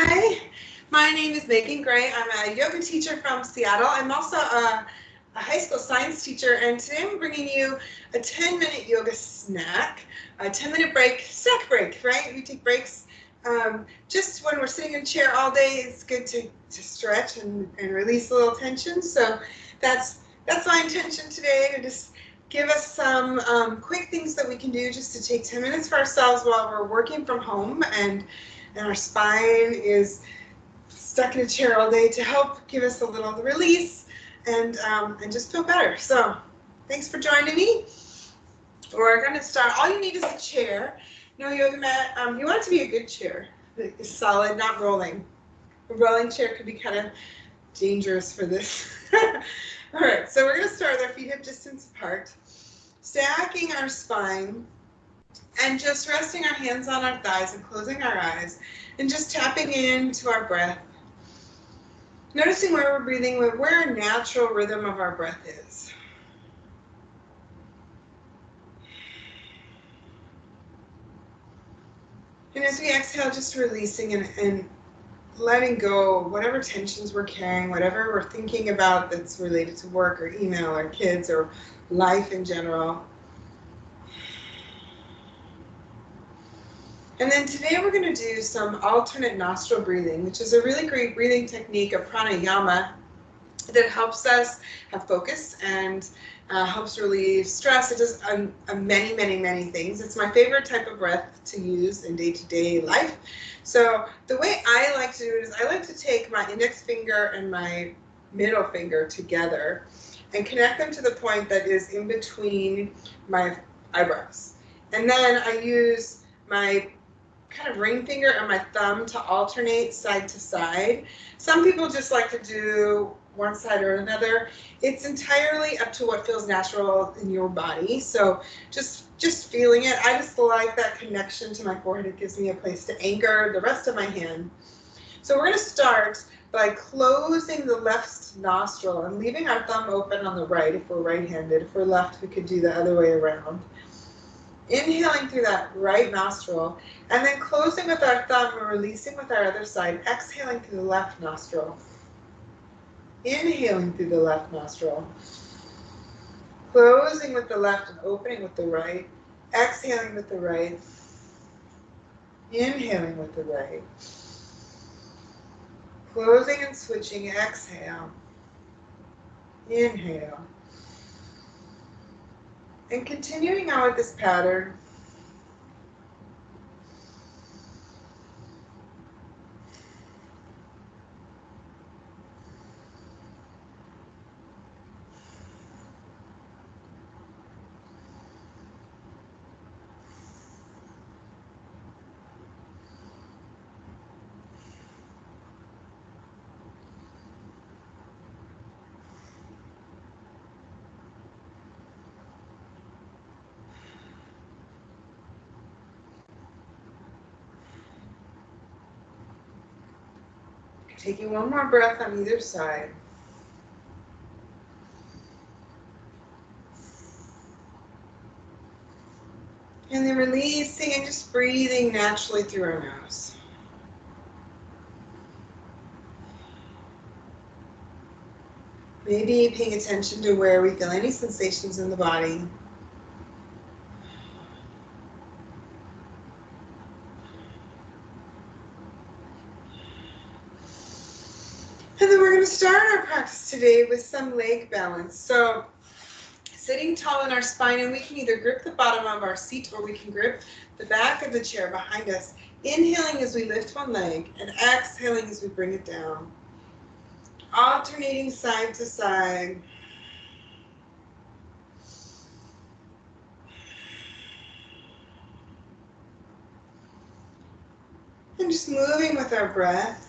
Hi, my name is Megan Gray. I'm a yoga teacher from Seattle. I'm also a high school science teacher, and today I'm bringing you a 10-minute yoga snack, a 10-minute break, snack break, right? We take breaks just when we're sitting in a chair all day. It's good to stretch and release a little tension. So that's my intention today, to just give us some quick things that we can do just to take 10 minutes for ourselves while we're working from home and our spine is stuck in a chair all day, to help give us a little release and just feel better. So thanks for joining me. We're going to start. All you need is a chair. No yoga mat. You want it to be a good chair. It's solid, not rolling. A rolling chair could be kind of dangerous for this. All right, so we're going to start with our feet hip distance apart, stacking our spine, and just resting our hands on our thighs and closing our eyes and just tapping into our breath. Noticing where we're breathing, where our natural rhythm of our breath is. And as we exhale, just releasing and letting go of whatever tensions we're carrying, whatever we're thinking about that's related to work or email or kids or life in general. And then today we're going to do some alternate nostril breathing, which is a really great breathing technique of pranayama that helps us have focus and helps relieve stress. It does many, many, many things. It's my favorite type of breath to use in day-to-day life. So the way I like to do it is I like to take my index finger and my middle finger together and connect them to the point that is in between my eyebrows. And then I use my kind of ring finger and my thumb to alternate side to side. Some people just like to do one side or another. It's entirely up to what feels natural in your body. So just feeling it. I just like that connection to my forehead. It gives me a place to anchor the rest of my hand. So we're going to start by closing the left nostril and leaving our thumb open on the right if we're right-handed. If we're left, we could do the other way around. Inhaling through that right nostril, and then closing with our thumb and releasing with our other side, exhaling through the left nostril. Inhaling through the left nostril. Closing with the left and opening with the right. Exhaling with the right. Inhaling with the right. Closing and switching, exhale. Inhale. And continuing on with this pattern. Taking one more breath on either side. And then releasing and just breathing naturally through our nose. Maybe paying attention to where we feel any sensations in the body. And then we're going to start our practice today with some leg balance. So sitting tall in our spine, and we can either grip the bottom of our seat or we can grip the back of the chair behind us. Inhaling as we lift one leg and exhaling as we bring it down. Alternating side to side. And just moving with our breath.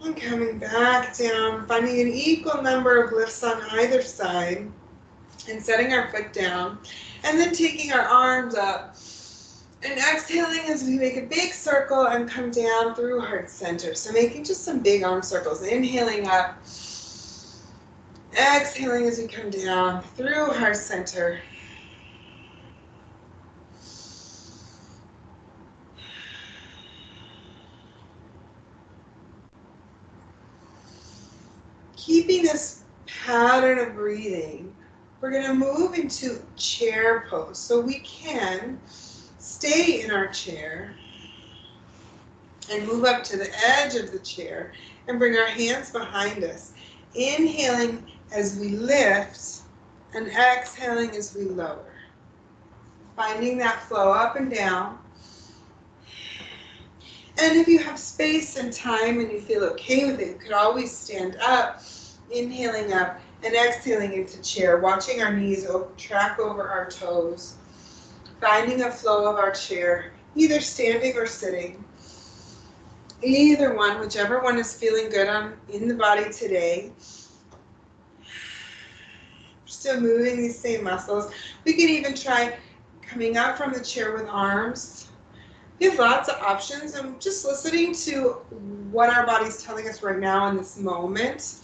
And coming back down, finding an equal number of lifts on either side and setting our foot down. And then taking our arms up And exhaling as we make a big circle and come down through heart center. So making just some big arm circles. Inhaling up. Exhaling as we come down through heart center. Keeping this pattern of breathing, we're going to move into chair pose. So we can stay in our chair and move up to the edge of the chair and bring our hands behind us. Inhaling as we lift and exhaling as we lower. Finding that flow up and down. And if you have space and time and you feel okay with it, you could always stand up, inhaling up and exhaling into chair, watching our knees track over our toes, finding a flow of our chair, either standing or sitting. Either one, whichever one is feeling good in the body today. Still moving these same muscles. We can even try coming up from the chair with arms. We have lots of options. I'm just listening to what our body's telling us right now in this moment.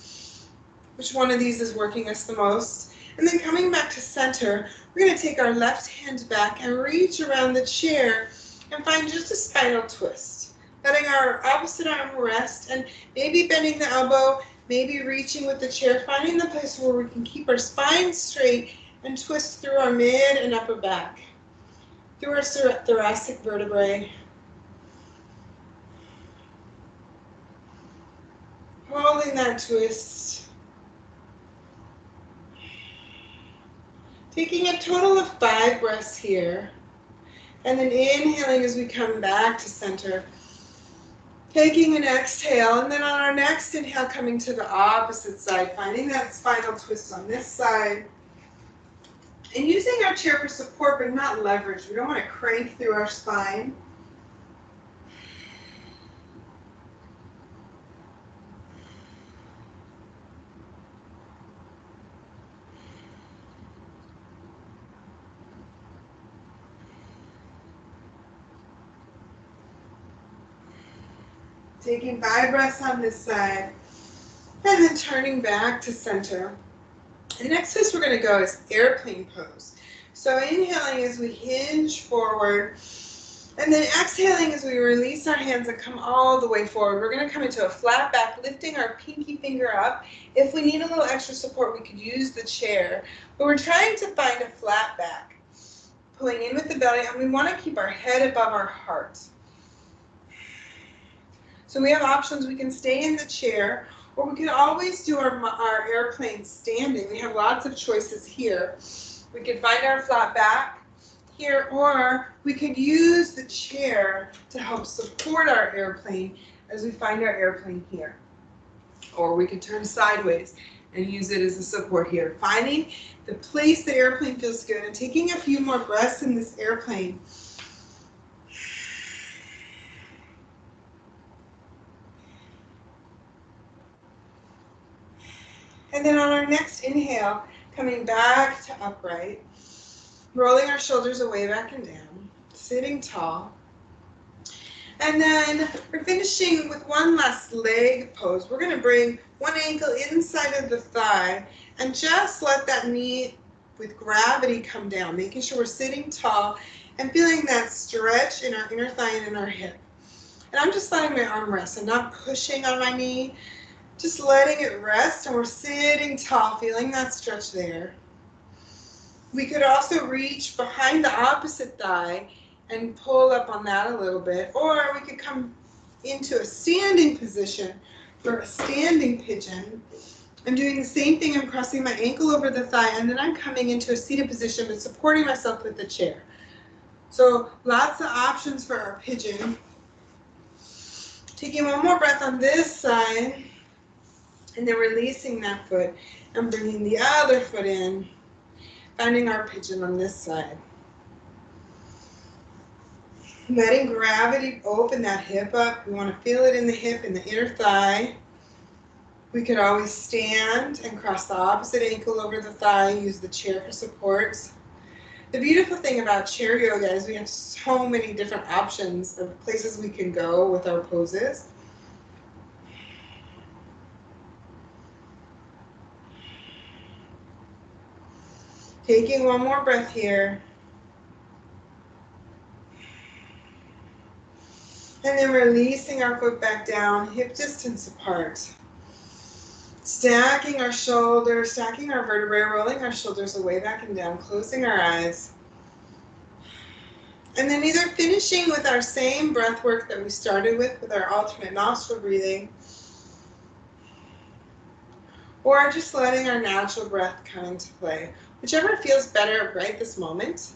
Which one of these is working us the most? And then coming back to center, we're going to take our left hand back and reach around the chair and find just a spinal twist. Letting our opposite arm rest and maybe bending the elbow, maybe reaching with the chair, finding the place where we can keep our spine straight and twist through our mid and upper back, through our thoracic vertebrae. Holding that twist. Taking a total of 5 breaths here. And then inhaling as we come back to center. Taking an exhale, and then on our next inhale, coming to the opposite side, finding that spinal twist on this side. And using our chair for support, but not leverage. We don't want to crank through our spine. Taking 5 breaths on this side, and then turning back to center. The next place we're going to go is airplane pose. So inhaling as we hinge forward, and then exhaling as we release our hands and come all the way forward. We're going to come into a flat back, lifting our pinky finger up. If we need a little extra support, we could use the chair. But we're trying to find a flat back, pulling in with the belly, and we want to keep our head above our heart. So we have options. We can stay in the chair, or we can always do our airplane standing. We have lots of choices here. We can find our flat back here, or we could use the chair to help support our airplane as we find our airplane here. Or we could turn sideways and use it as a support here. Finding the place the airplane feels good and taking a few more breaths in this airplane. And then on our next inhale, coming back to upright, rolling our shoulders away, back and down, sitting tall. And then we're finishing with one last leg pose. We're going to bring one ankle inside of the thigh and just let that knee with gravity come down, making sure we're sitting tall and feeling that stretch in our inner thigh and in our hip. And I'm just letting my arm rest. I'm not pushing on my knee. Just letting it rest, and we're sitting tall, feeling that stretch there. We could also reach behind the opposite thigh and pull up on that a little bit, or we could come into a standing position for a standing pigeon. I'm doing the same thing. I'm crossing my ankle over the thigh, and then I'm coming into a seated position but supporting myself with the chair. So lots of options for our pigeon. Taking one more breath on this side. And then releasing that foot and bringing the other foot in, finding our pigeon on this side. Letting gravity open that hip up. We want to feel it in the hip, in the inner thigh. We could always stand and cross the opposite ankle over the thigh, use the chair for support. The beautiful thing about chair yoga is we have so many different options of places we can go with our poses. Taking one more breath here. And then releasing our foot back down, hip distance apart. Stacking our shoulders, stacking our vertebrae, rolling our shoulders away, back and down, closing our eyes. And then either finishing with our same breath work that we started with our alternate nostril breathing, or just letting our natural breath come into play. Whichever feels better right this moment.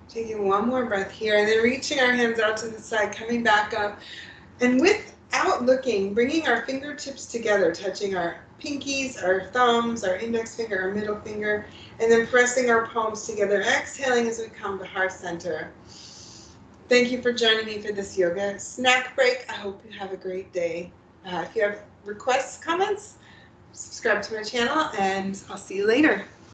Taking one more breath here, and then reaching our hands out to the side, coming back up. And without looking, bringing our fingertips together, touching our pinkies, our thumbs, our index finger, our middle finger, and then pressing our palms together, exhaling as we come to heart center. Thank you for joining me for this yoga snack break. I hope you have a great day. If you have requests, comments, subscribe to my channel, and I'll see you later.